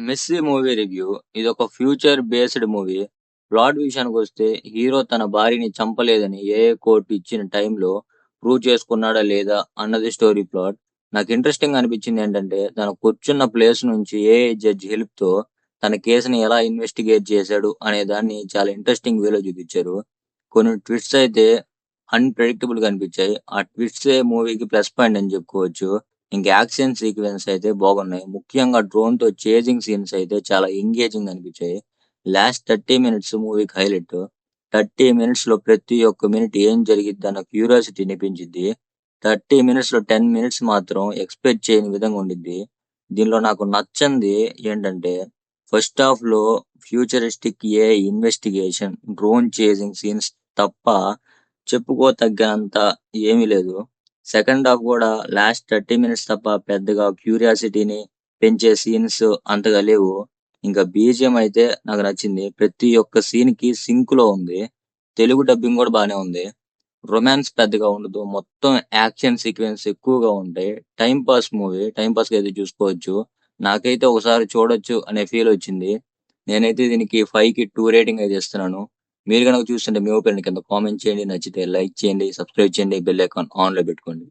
'Messy' movie review. ఇదొక future based movie. Plot విషయానికొస్తే hero తన భార్యని చంపలేదని ఏఐ కోర్ట్ ఇచ్చిన టైంలో ప్రూవ్ చేసుకున్నాడా లేదా అన్నది స్టోరీ ప్లాట్. నాకు ఇంట్రెస్టింగ్ అనిపించింది ఏంటంటే తను కూర్చున్న ప్లేస్ నుంచి ఏఐ జడ్జ్ హెల్ప్‌తో తన కేసుని ఎలా ఇన్వెస్టిగేట్ చేశాడు అనే దాన్ని చాలా ఇంట్రెస్టింగ్ వేలో చూపించారు. కొన్ని ట్విస్ట్స్ అయితే అన్‌ప్రెడిక్టబుల్‌గా అనిపించాయి. ఆ ట్విస్ట్సే మూవీకి ప్లస్ పాయింట్ అని చెప్పుకోవచ్చు. ఇంక యాక్షన్ సీక్వెన్స్ అయితే బాగున్నాయి. ముఖ్యంగా డ్రోన్‌తో చేజింగ్ సీన్స్ అయితే చాలా ఎంగేజింగ్ అనిపించాయి. లాస్ట్ 30 మినిట్స్ మూవీకి హైలైట్. 30 మినిట్స్‌లో ప్రతి ఒక్క మినిట్ ఏం జరిగిద్దన్న క్యూరియాసిటీని పెంచిద్ది. 30 మినిట్స్‌లో 10 మినిట్స్ మాత్రం ఎక్స్‌పెక్ట్ చేయని విధంగా ఉండిద్ది. దీనిలో నాకు నచ్చంది ఏంటంటే ఫస్ట్ హాఫ్‌లో futuristic AI investigation, drone chasing scenes తప్ప చెప్పుకోతగ్గంత ఏమీ లేదు. సెకండ్ హాఫ్ గూడా లాస్ట్ 30 మినిట్స్ తప్ప పెద్దగా క్యూరియాసిటీని పెంచే సీన్స్ అంతగా లేవు. ఇంకా బీజీఎం అయితే నాకు నచ్చింది. ప్రతి ఒక్క సీన్‌కి సింక్‌లో ఉంది. తెలుగు డబ్బింగ్ గూడా బానే ఉంది. రొమాన్స్ పెద్దగా ఉండదు. మొత్తం యాక్షన్ సీక్వెన్స్ ఎక్కువగా ఉంటాయి. Time pass movie. టైమ్ పాస్‌గా అయితే చూసుకోవచ్చు. నాకైతే ఒకసారి చూడొచ్చు అనే ఫీల్ వచ్చింది. నేనైతే దీనికి 5కి 2 రేటింగ్ అయితే ఇస్తున్నాను. మీరు గనక చూస్తుంటే మీ ఒపీనియన్ కింద కామెంట్ చేయండి. నచ్చితే లైక్ చేయండి, సబ్స్క్రైబ్ చేయండి, బెల్ ఐకాన్ ఆన్‌లో పెట్టుకోండి.